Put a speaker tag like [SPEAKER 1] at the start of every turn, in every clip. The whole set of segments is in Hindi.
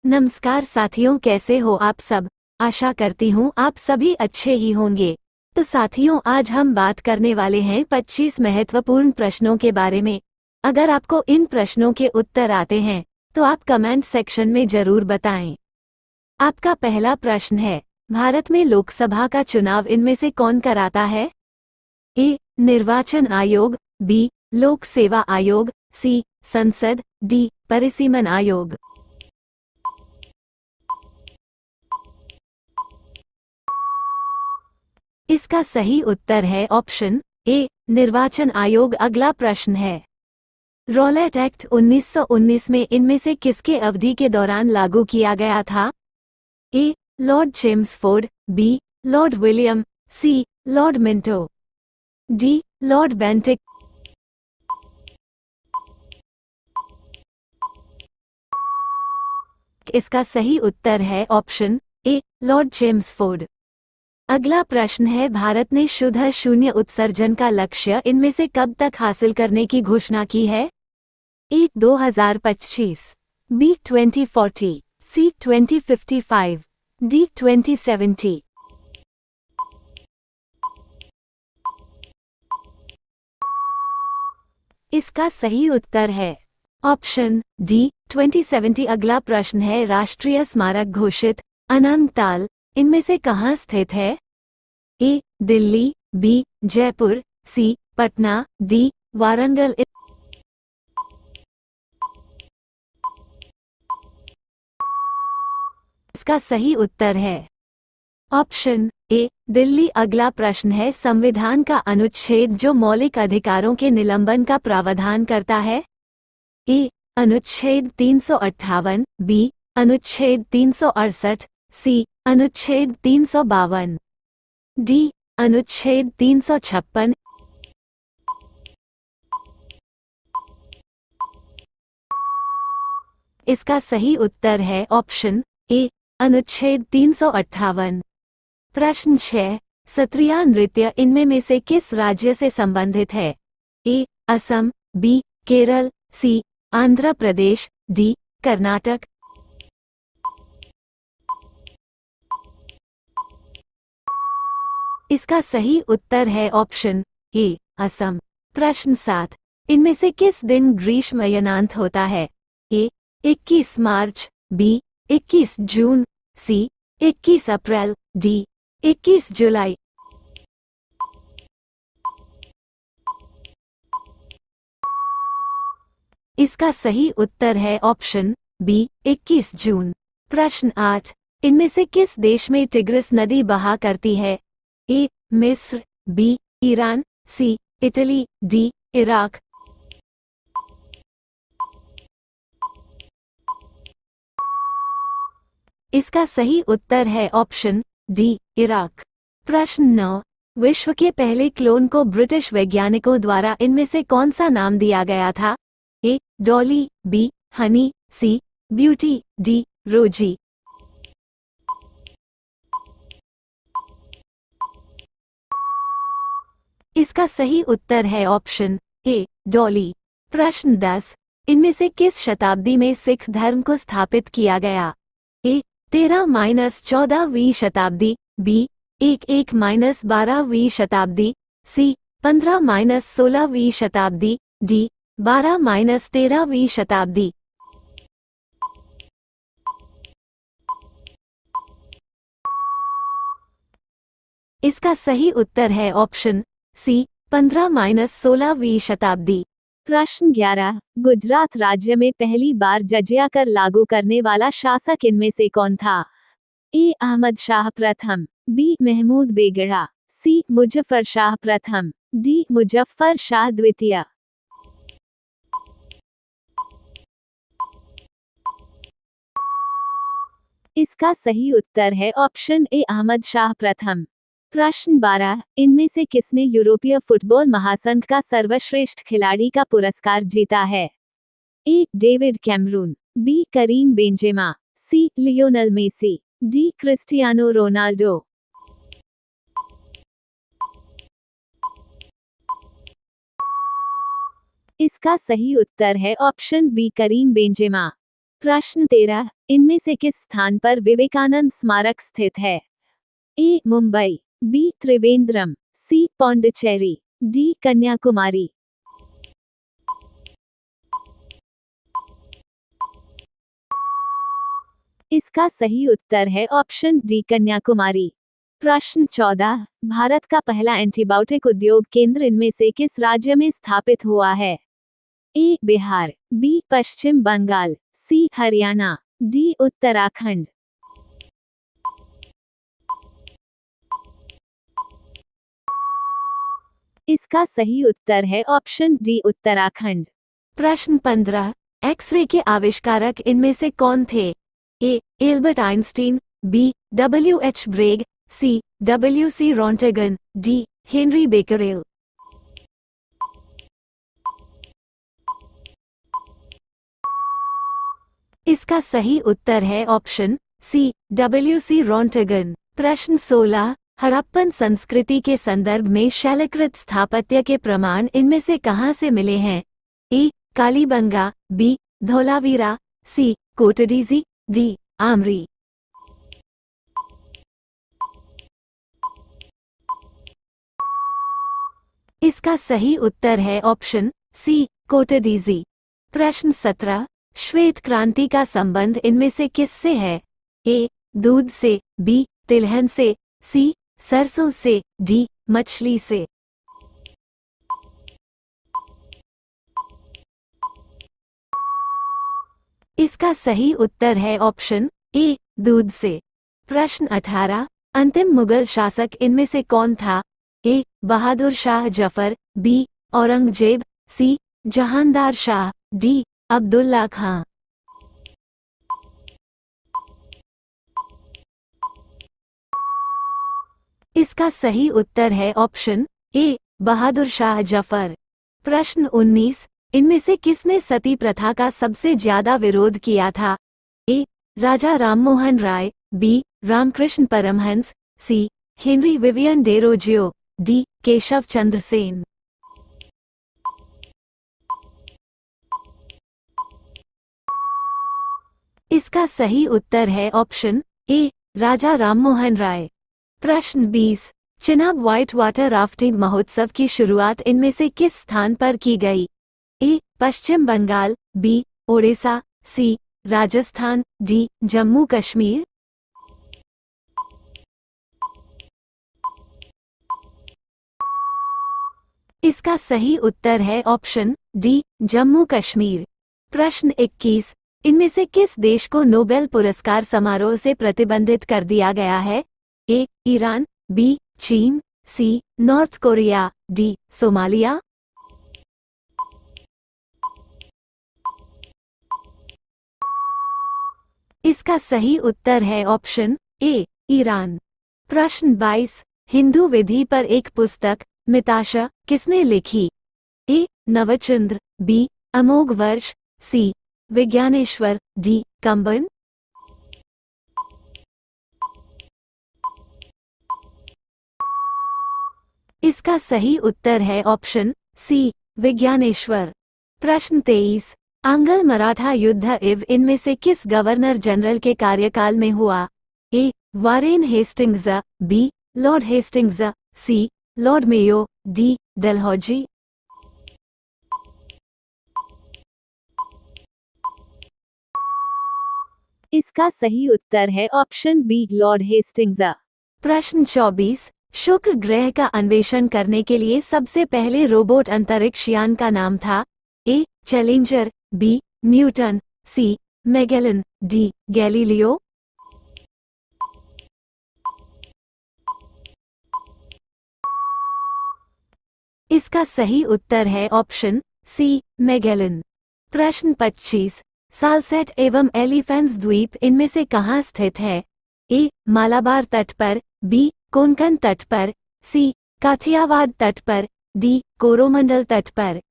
[SPEAKER 1] नमस्कार साथियों, कैसे हो आप सब। आशा करती हूँ आप सभी अच्छे ही होंगे। तो साथियों, आज हम बात करने वाले हैं 25 महत्वपूर्ण प्रश्नों के बारे में। अगर आपको इन प्रश्नों के उत्तर आते हैं तो आप कमेंट सेक्शन में जरूर बताएं। आपका पहला प्रश्न है, भारत में लोकसभा का चुनाव इनमें से कौन कराता है? ए. निर्वाचन आयोग, बी. लोक सेवा आयोग, सी. संसद, डी. परिसीमन आयोग। इसका सही उत्तर है ऑप्शन ए, निर्वाचन आयोग। अगला प्रश्न है, रॉलेट एक्ट 1919 में इनमें से किसके अवधि के दौरान लागू किया गया था? A. Lord Chelmsford, B. Lord William, C. Lord Minto, D. Lord Bentinck. इसका सही उत्तर है ऑप्शन ए, लॉर्ड चेम्सफोर्ड। अगला प्रश्न है, भारत ने शुद्ध शून्य उत्सर्जन का लक्ष्य इनमें से कब तक हासिल करने की घोषणा की है? ए. 2025, बी. 2040, सी. 2055, डी. 2070। इसका सही उत्तर है ऑप्शन डी, 2070। अगला प्रश्न है, राष्ट्रीय स्मारक घोषित अनंगताल इनमें से कहाँ स्थित है? ए. दिल्ली, बी. जयपुर, सी. पटना, डी. वारंगल। इसका सही उत्तर है ऑप्शन ए, दिल्ली। अगला प्रश्न है, संविधान का अनुच्छेद जो मौलिक अधिकारों के निलंबन का प्रावधान करता है? ए. अनुच्छेद 358, बी. अनुच्छेद 368, सी. अनुच्छेद 352, डी. अनुच्छेद 356। इसका सही उत्तर है ऑप्शन ए, अनुच्छेद 358। प्रश्न 6, सत्रिया नृत्य इनमें में से किस राज्य से संबंधित है? ए. असम, बी. केरल, सी. आंध्र प्रदेश, डी. कर्नाटक। इसका सही उत्तर है ऑप्शन ए, असम। प्रश्न 7, इनमें से किस दिन ग्रीष्मयनांत होता है? ए. 21 मार्च, बी. 21 जून, सी. 21 अप्रैल, डी. 21 जुलाई। इसका सही उत्तर है ऑप्शन बी, 21 जून। प्रश्न 8, इनमें से किस देश में टिग्रिस नदी बहा करती है? ए. मिस्र, B. Iran, C. Italy, D. Iraq. इसका सही उत्तर है ऑप्शन डी, इराक। प्रश्न 9, विश्व के पहले क्लोन को ब्रिटिश वैज्ञानिकों द्वारा इनमें से कौन सा नाम दिया गया था? A. Dolly, B. Honey, C. Beauty, D. Rosy. इसका सही उत्तर है ऑप्शन ए, डॉली। प्रश्न 10, इनमें से किस शताब्दी में सिख धर्म को स्थापित किया गया? ए. 13-14वीं शताब्दी, बी. 11-12वीं शताब्दी, सी. 15-16वीं शताब्दी, डी. 12-13वीं शताब्दी। इसका सही उत्तर है ऑप्शन सी, 15-16वीं शताब्दी। प्रश्न 11, गुजरात राज्य में पहली बार जजिया कर लागू करने वाला शासक इनमें से कौन था? ए. अहमद शाह प्रथम, बी. महमूद बेगड़ा, सी. मुजफ्फर शाह प्रथम, डी. मुजफ्फर शाह द्वितीय। इसका सही उत्तर है ऑप्शन ए, अहमद शाह प्रथम। प्रश्न 12, इनमें से किसने यूरोपीय फुटबॉल महासंघ का सर्वश्रेष्ठ खिलाड़ी का पुरस्कार जीता है? A. David Cameron, B. Karim Benzema, C. Lionel Messi, D. Cristiano Ronaldo. इसका सही उत्तर है ऑप्शन बी, करीम बेंजेमा। प्रश्न 13, इनमें से किस स्थान पर विवेकानंद स्मारक स्थित है? ए. मुंबई, बी. त्रिवेंद्रम, सी. पौंडीचेरी, डी. कन्याकुमारी। इसका सही उत्तर है ऑप्शन डी, कन्याकुमारी। प्रश्न 14, भारत का पहला एंटीबायोटिक उद्योग केंद्र इनमें से किस राज्य में स्थापित हुआ है? ए. बिहार, बी. पश्चिम बंगाल, सी. हरियाणा, डी. उत्तराखंड। इसका सही उत्तर है ऑप्शन डी, उत्तराखंड। प्रश्न 15, एक्सरे के आविष्कारक इनमें से कौन थे? A. Albert Einstein, B. W.H. Bragg, C. W.C. Roentgen, D. Henri Becquerel. इसका सही उत्तर है ऑप्शन सी, W.C. रॉन्टेगन। प्रश्न 16, हड़प्पन संस्कृति के संदर्भ में शैलकृत स्थापत्य के प्रमाण इनमें से कहाँ से मिले हैं? ए. कालीबंगा, बी. धौलावीरा, सी. कोटडीजी, डी. आमरी। इसका सही उत्तर है ऑप्शन सी, कोटडीजी। प्रश्न 17, श्वेत क्रांति का संबंध इनमें से किससे है? ए. दूध से, बी. तिलहन से, सी. सरसों से, डी. मछली से। इसका सही उत्तर है ऑप्शन ए, दूध से। प्रश्न 18, अंतिम मुगल शासक इनमें से कौन था? ए. बहादुर शाह जफर, बी. औरंगजेब, सी. जहांदार शाह, डी. अब्दुल्ला खां। इसका सही उत्तर है ऑप्शन ए, बहादुर शाह जफर। प्रश्न 19, इनमें से किसने सती प्रथा का सबसे ज्यादा विरोध किया था? A. Raja Rammohan Roy, B. Ramakrishna Paramhansa, C. Henry Vivian Derozio, D. Keshab Chandra Sen. इसका सही उत्तर है ऑप्शन ए, राजा राममोहन राय। प्रश्न 20, चिनाब व्हाइट वाटर राफ्टिंग महोत्सव की शुरुआत इनमें से किस स्थान पर की गई? ए. पश्चिम बंगाल, बी. ओडिशा, सी. राजस्थान, डी. जम्मू कश्मीर। इसका सही उत्तर है ऑप्शन डी, जम्मू कश्मीर। प्रश्न 21, इनमें से किस देश को नोबेल पुरस्कार समारोह से प्रतिबंधित कर दिया गया है? ए. Iran, B. चीन, C. North Korea, D. Somalia. इसका सही उत्तर है ऑप्शन ए, ईरान। प्रश्न 22, हिंदू विधि पर एक पुस्तक मिताशा किसने लिखी? ए. नवचंद्र, बी. अमोघ वर्ष, सी. विज्ञानेश्वर, डी. कंबन। इसका सही उत्तर है ऑप्शन सी, विज्ञानेश्वर। प्रश्न 23, आंग्ल मराठा युद्ध इनमें से किस गवर्नर जनरल के कार्यकाल में हुआ? A. Warren Hastings, B. Lord Hastings, C. Lord Mayo, D. Dalhousie. इसका सही उत्तर है ऑप्शन बी, लॉर्ड हेस्टिंग्स। प्रश्न 24, शुक्र ग्रह का अन्वेषण करने के लिए सबसे पहले रोबोट अंतरिक्ष यान का नाम था? A. Challenger, B. Newton, C. Magellan, D. Galileo. इसका सही उत्तर है ऑप्शन सी, मैगेलन। प्रश्न 25, सालसेट एवं एलिफेंट्स द्वीप इनमें से कहाँ स्थित है? ए. मालाबार तट पर, बी. कोंकण तट पर, सी. काठियावाड़ तट पर, डी. कोरोमंडल तट पर।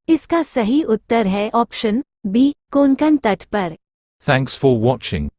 [SPEAKER 1] इसका सही उत्तर है ऑप्शन बी, कोंकण तट पर।
[SPEAKER 2] Thanks for watching.